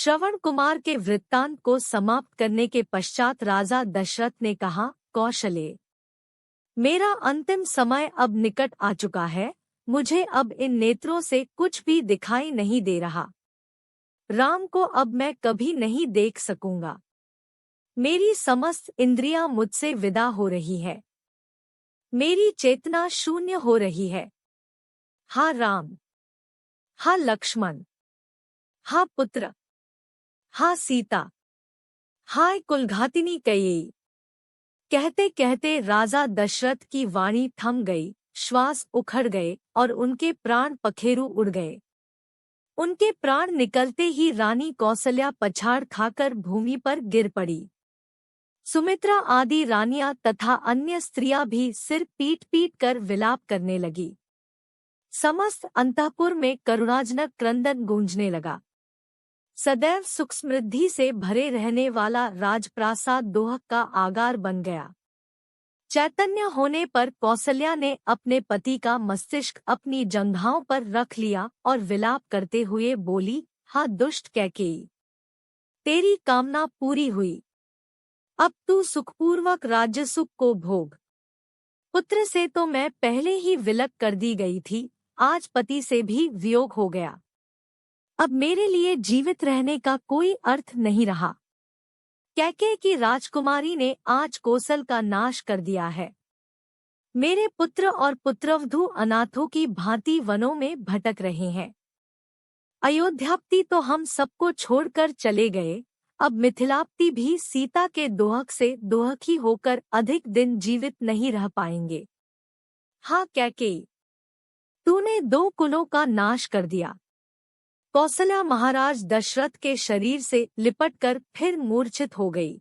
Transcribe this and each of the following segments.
श्रवण कुमार के वृत्तांत को समाप्त करने के पश्चात राजा दशरथ ने कहा, कौशले, मेरा अंतिम समय अब निकट आ चुका है, मुझे अब इन नेत्रों से कुछ भी दिखाई नहीं दे रहा। राम को अब मैं कभी नहीं देख सकूंगा। मेरी समस्त इंद्रियां मुझसे विदा हो रही है। मेरी चेतना शून्य हो रही है। हा राम, हा लक्ष्मण, हा पुत्र, हा सीता, हाय कुलघातिनी कैकेयी। कहते कहते राजा दशरथ की वाणी थम गई, श्वास उखड़ गए और उनके प्राण पखेरु उड़ गए। उनके प्राण निकलते ही रानी कौसल्या पछाड़ खाकर भूमि पर गिर पड़ी। सुमित्रा आदि रानियां तथा अन्य स्त्रियां भी सिर पीट पीट कर विलाप करने लगी। समस्त अंतःपुर में करुणाजनक क्रंदन गूंजने लगा। सदैव सुख समृद्धि से भरे रहने वाला राजप्रासाद दोहक का आगार बन गया। चैतन्य होने पर कौसल्या ने अपने पति का मस्तिष्क अपनी जंघाओं पर रख लिया और विलाप करते हुए बोली, हा दुष्ट कैकेयी, तेरी कामना पूरी हुई। अब तू सुखपूर्वक राज्य सुख को भोग। पुत्र से तो मैं पहले ही विलग कर दी गई थी, आज पति से भी वियोग हो गया। अब मेरे लिए जीवित रहने का कोई अर्थ नहीं रहा। कैकेयी की राजकुमारी ने आज कोसल का नाश कर दिया है। मेरे पुत्र और पुत्रवधू अनाथों की भांति वनों में भटक रहे हैं। अयोध्यापति तो हम सबको छोड़कर चले गए, अब मिथिलापति भी सीता के दोहक से दोहखी होकर अधिक दिन जीवित नहीं रह पाएंगे। हाँ कैकेयी, तूने 2 कुलों का नाश कर दिया। कौसल्या महाराज दशरथ के शरीर से लिपटकर फिर मूर्छित हो गई।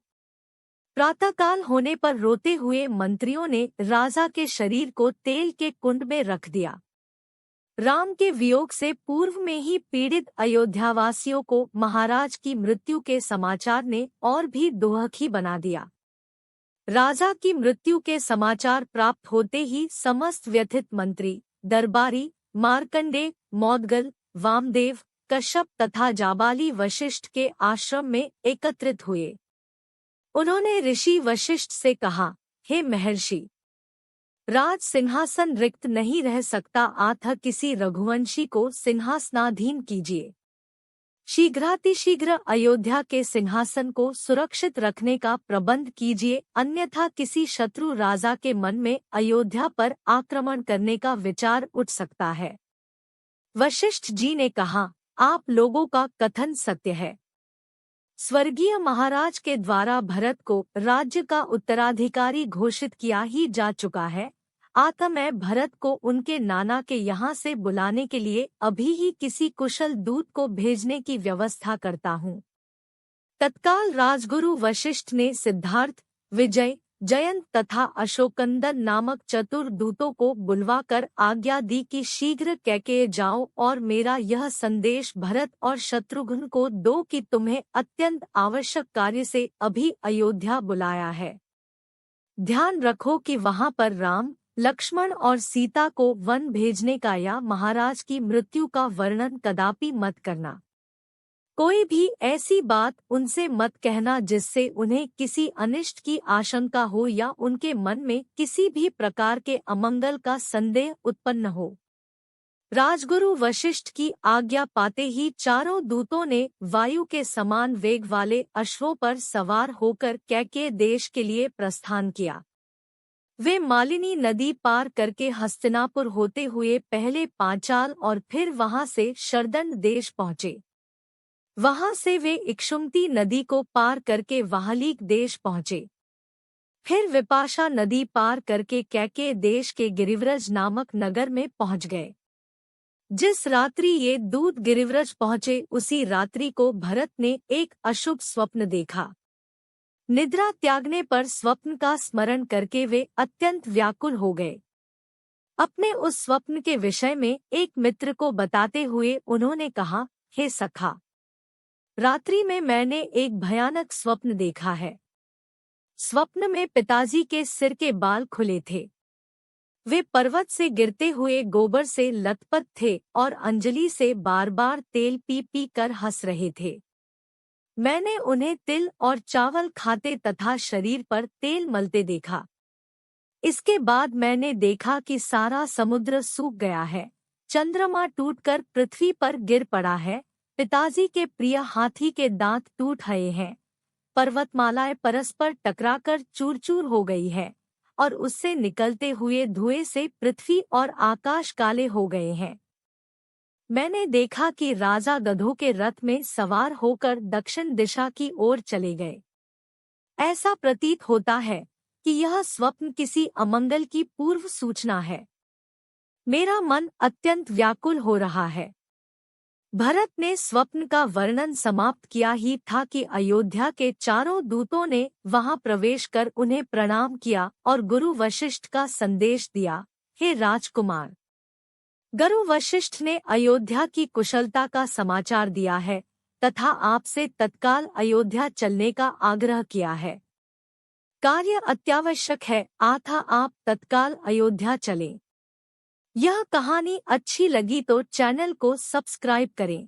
प्रातःकाल होने पर रोते हुए मंत्रियों ने राजा के शरीर को तेल के कुंड में रख दिया। राम के वियोग से पूर्व में ही पीड़ित अयोध्यावासियों को महाराज की मृत्यु के समाचार ने और भी दोहखी बना दिया। राजा की मृत्यु के समाचार प्राप्त होते ही समस्त व्यथित मंत्री, दरबारी, मार्कंडेय, मौद्गल, वामदेव, कश्यप तथा जाबाली वशिष्ठ के आश्रम में एकत्रित हुए। उन्होंने ऋषि वशिष्ठ से कहा, हे महर्षि, राज सिंहासन रिक्त नहीं रह सकता, अतः किसी रघुवंशी को सिंहासनाधीन कीजिए। शीघ्रातिशीघ्र अयोध्या के सिंहासन को सुरक्षित रखने का प्रबंध कीजिए, अन्यथा किसी शत्रु राजा के मन में अयोध्या पर आक्रमण करने का विचार उठ सकता है। वशिष्ठ जी ने कहा, आप लोगों का कथन सत्य है। स्वर्गीय महाराज के द्वारा भरत को राज्य का उत्तराधिकारी घोषित किया ही जा चुका है, अतः मैं भरत को उनके नाना के यहाँ से बुलाने के लिए अभी ही किसी कुशल दूत को भेजने की व्यवस्था करता हूँ। तत्काल राजगुरु वशिष्ठ ने सिद्धार्थ, विजय, जयंत तथा अशोकंदन नामक चतुर दूतों को बुलवाकर आज्ञा दी कि शीघ्र कैकेयी जाओ और मेरा यह संदेश भरत और शत्रुघ्न को दो कि तुम्हें अत्यंत आवश्यक कार्य से अभी अयोध्या बुलाया है। ध्यान रखो कि वहां पर राम, लक्ष्मण और सीता को वन भेजने का या महाराज की मृत्यु का वर्णन कदापि मत करना। कोई भी ऐसी बात उनसे मत कहना जिससे उन्हें किसी अनिष्ट की आशंका हो या उनके मन में किसी भी प्रकार के अमंगल का संदेह उत्पन्न हो। राजगुरु वशिष्ठ की आज्ञा पाते ही चारों दूतों ने वायु के समान वेग वाले अश्वों पर सवार होकर कैकेयी देश के लिए प्रस्थान किया। वे मालिनी नदी पार करके हस्तिनापुर होते हुए पहले पांचाल और फिर वहां से शरदंड देश पहुँचे। वहां से वे इक्षुमती नदी को पार करके वाहलीक देश पहुँचे। फिर विपाशा नदी पार करके कैकेयी देश के गिरिव्रज नामक नगर में पहुँच गए। जिस रात्रि ये दूत गिरिव्रज पहुँचे उसी रात्रि को भरत ने एक अशुभ स्वप्न देखा। निद्रा त्यागने पर स्वप्न का स्मरण करके वे अत्यंत व्याकुल हो गए। अपने उस स्वप्न के विषय में एक मित्र को बताते हुए उन्होंने कहा, हे सखा, रात्रि में मैंने एक भयानक स्वप्न देखा है। स्वप्न में पिताजी के सिर के बाल खुले थे। वे पर्वत से गिरते हुए गोबर से लथपथ थे और अंजलि से बार बार तेल पी पी कर हंस रहे थे। मैंने उन्हें तिल और चावल खाते तथा शरीर पर तेल मलते देखा। इसके बाद मैंने देखा कि सारा समुद्र सूख गया है, चंद्रमा टूटकर पृथ्वी पर गिर पड़ा है, पिताजी के प्रिय हाथी के दांत टूट गए हैं, पर्वतमालाएं परस्पर टकराकर चूर-चूर हो गई है और उससे निकलते हुए धुएं से पृथ्वी और आकाश काले हो गए हैं। मैंने देखा कि राजा गधों के रथ में सवार होकर दक्षिण दिशा की ओर चले गए। ऐसा प्रतीत होता है कि यह स्वप्न किसी अमंगल की पूर्व सूचना है। मेरा मन अत्यंत व्याकुल हो रहा है। भरत ने स्वप्न का वर्णन समाप्त किया ही था कि अयोध्या के चारों दूतों ने वहां प्रवेश कर उन्हें प्रणाम किया और गुरु वशिष्ठ का संदेश दिया, हे राजकुमार। गुरु वशिष्ठ ने अयोध्या की कुशलता का समाचार दिया है तथा आपसे तत्काल अयोध्या चलने का आग्रह किया है। कार्य अत्यावश्यक है, अतः आप तत्काल अयोध्या चलें। यह कहानी अच्छी लगी तो चैनल को सब्सक्राइब करें।